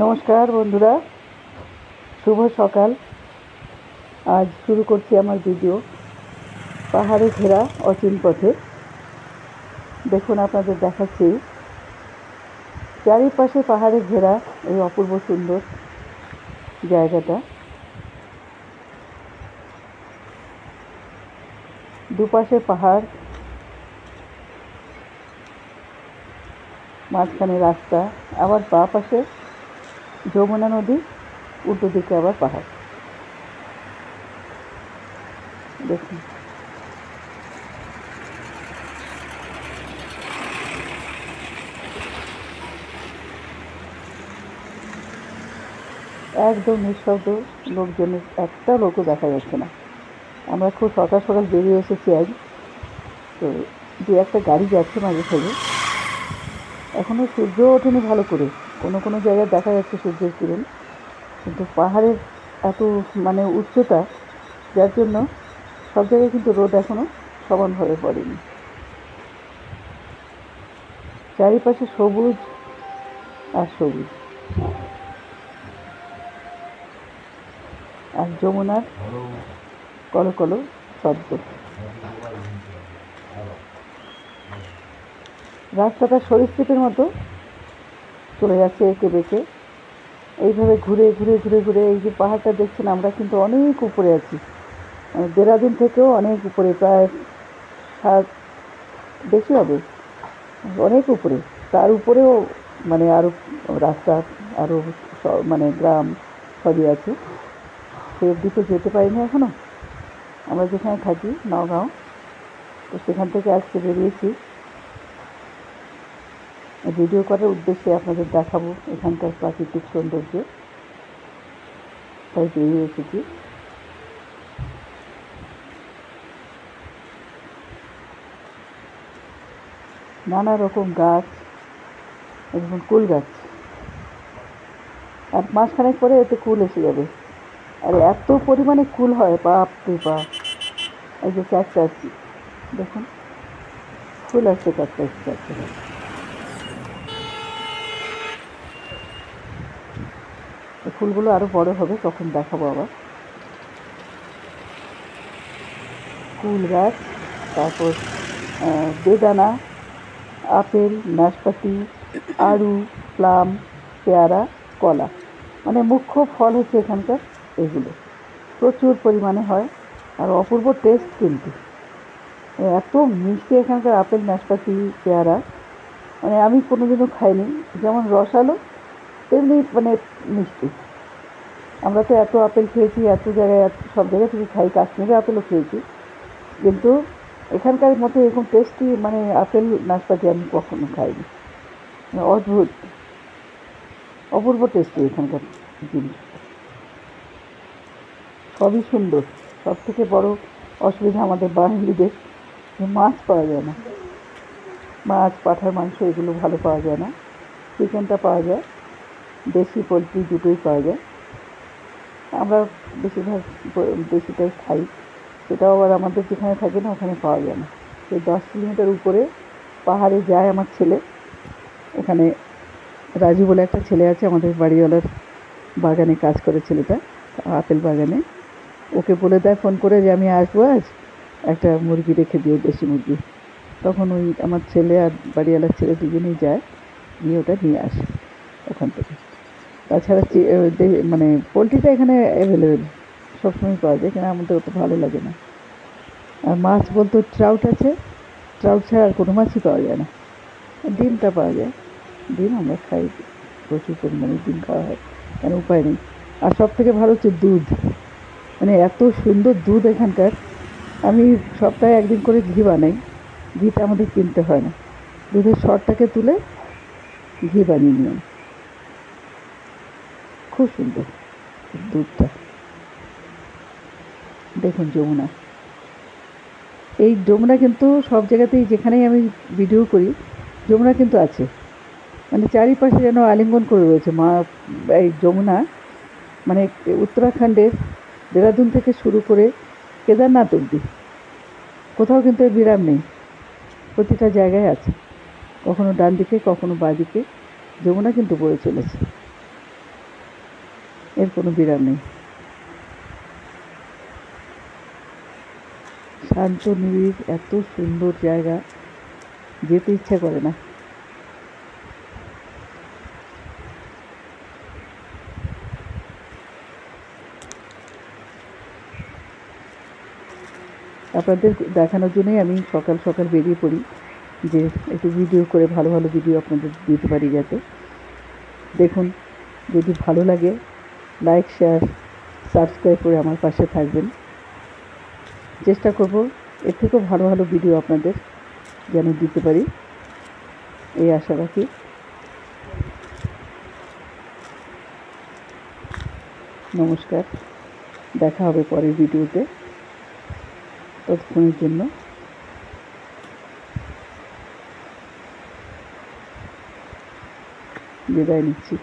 নমস্কার বন্ধুরা, শুভ সকাল। আজ শুরু করছি আমার ভিডিও পাহাড়ে ঘেরা অচিন পথে। দেখুন, আপনাদের দেখাচ্ছি চারিপাশে পাহাড়ে ঘেরা এই অপূর্ব সুন্দর জায়গাটা। দুপাশে পাহাড়, মাঝখানে রাস্তা, আবার বাঁ পাশে যমুনা নদী, উল্টো দিকে আবার পাহাড়। দেখুন, একদম নিঃশব্দ, লোকজনের একটা লোকও দেখা যাচ্ছে না। আমরা খুব সকাল সকাল বেরিয়ে এসেছি আজ, তো দু একটা গাড়ি যাচ্ছে মাঝে সাঝে। এখনও সূর্য ওঠেনি ভালো করে, কোনো কোনো জায়গায় দেখা যাচ্ছে সূর্যের কিরণ, কিন্তু পাহাড়ের এত উচ্চতা, যার জন্য সব জায়গায় কিন্তু রোদ এখনও সমানভাবে পড়েনি। চারিপাশে সবুজ আর সবুজ, আর যমুনার কলকলো শব্দ। রাস্তাটা সরীসৃপের মতো চলে যাচ্ছে এঁকে বেঁকে, এইভাবে ঘুরে ঘুরে ঘুরে ঘুরে। এই যে পাহাড়টা দেখছেন, আমরা কিন্তু অনেক উপরে আছি, দেরাদুন থেকেও অনেক উপরে, প্রায় 7 বেশি হবে, অনেক উপরে। তার উপরেও আরও রাস্তা, আরও গ্রাম সবই আছে। সে অবধি তো যেতে পারিনি এখনও। আমরা যেখানে থাকি নওগাঁও, তো সেখান থেকে আজকে বেরিয়েছি ভিডিও করার উদ্দেশ্যে, আপনাদের দেখাবো এখানকার প্রাকৃতিক সৌন্দর্য, তাই বেরিয়ে এসেছি। নানা রকম গাছ, যেমন কুল গাছ, আর মাঝখানে পরে এতে কুল এসে যাবে। আর এত পরিমাণে কুল হয়, বাপ রে বাপ। এই যে ক্যাকটাস, দেখুন ফুল আসছে ক্যাকটাস। ফুলগুলো আরও বড় হবে, তখন দেখাবো আবার। কুল গাছ, তারপর বেদানা, আপেল, নাশপাতি, আড়ু, প্লাম, পেয়ারা, কলা, মুখ্য ফল হচ্ছে এখানকার এগুলো। প্রচুর পরিমাণে হয়, আর অপূর্ব টেস্ট কিন্তু। এত মিষ্টি এখানকার আপেল, নাশপাতি, পেয়ারা, আমি কোনোদিনও খাইনি। যেমন রসালো, তেমনি মিষ্টি। আমরা তো এত আপেল খেয়েছি, এত জায়গায়, সব জায়গা থেকে খাই, কাশ্মীরে আপেলও খেয়েছি, কিন্তু এখানকার মতো এরকম টেস্টি আপেল, নাশপাতি আমি কখনো খাইনি। অদ্ভুত, অপূর্ব টেস্টি এখানকার জিনিস। সবই সুন্দর। সব থেকে বড় অসুবিধা আমাদের বাঙালিদের, মাছ পাওয়া যায় না। মাছ, পাঁঠার মাংস এগুলো ভালো পাওয়া যায় না। চিকেনটা পাওয়া যায়, দেশি পোলট্রি দুটোই পাওয়া যায়। আমরা বেশিরভাগ দেশিটাই খাই, সেটাও আবার আমাদের যেখানে থাকে না ওখানে পাওয়া যায় না। সেই 10 কিলোমিটার উপরে পাহাড়ে যায় আমার ছেলে। এখানে রাজু বলে একটা ছেলে আছে, আমাদের বাড়িওয়ালার বাগানে কাজ করে ছেলেটা, আপেল বাগানে। ওকে বলে দেয় ফোন করে যে আমি আসবো আজ, একটা মুরগি রেখে দিও, দেশি মুরগি। তখন ওই আমার ছেলে আর বাড়িওয়ালার ছেলে দুজনেই যায়, নিয়ে ওটা নিয়ে আসে ওখান থেকে। তাছাড়া পোলট্রিটা এখানে অ্যাভেলেবেল, সবসময় পাওয়া যায়, কিন্তু আমাদের অত ভালো লাগে না। আর মাছ বলতে ট্রাউট আছে, ট্রাউট ছাড়া আর কোনো মাছই পাওয়া যায় না। ডিমটা পাওয়া যায়, ডিম আমরা খাই, প্রচুর পরিমাণে ডিম খাওয়া হয়, কেন উপায় নেই। আর সব থেকে ভালো হচ্ছে দুধ, এত সুন্দর দুধ এখানকার। আমি সপ্তাহে একদিন করে ঘি বানাই, ঘিটা আমাদের কিনতে হয় না, দুধের সরটাকে তুলে ঘি বানিয়ে নিই। খুব সুন্দর দুধটা। দেখুন যমুনা, এই যমুনা কিন্তু সব জায়গাতেই, যেখানেই আমি ভিডিও করি, যমুনা কিন্তু আছে, চারিপাশে যেন আলিঙ্গন করে রয়েছে মা। এই যমুনা উত্তরাখণ্ডের দেরাদুন থেকে শুরু করে কেদারনাথ অবধি কোথাও কিন্তু এর বিরাম নেই, প্রতিটা জায়গায় আছে। কখনো ডান দিকে, কখনো বাঁ দিকে যমুনা কিন্তু বয়ে চলেছে। এর কোনো বিরাম নেই। শান্ত নিরিবিলি, এত সুন্দর জায়গা, যেতে ইচ্ছা করে না। আপনাদের দেখানোর জন্যই আমি সকাল সকাল বেরিয়ে পড়ি, যে একটু ভিডিও করে ভালো ভালো ভিডিও আপনাদের দিতে পারি। যাতে দেখুন, যদি ভালো লাগে লাইক, শেয়ার, সাবস্ক্রাইব করে আমার পাশে থাকবেন। চেষ্টা করব এর থেকেও ভালো ভালো ভিডিও আপনাদের যেন দিতে পারি, এই আশা রাখি। নমস্কার, দেখা হবে পরের ভিডিওতে। ততক্ষণের জন্য বিদায় নিচ্ছি।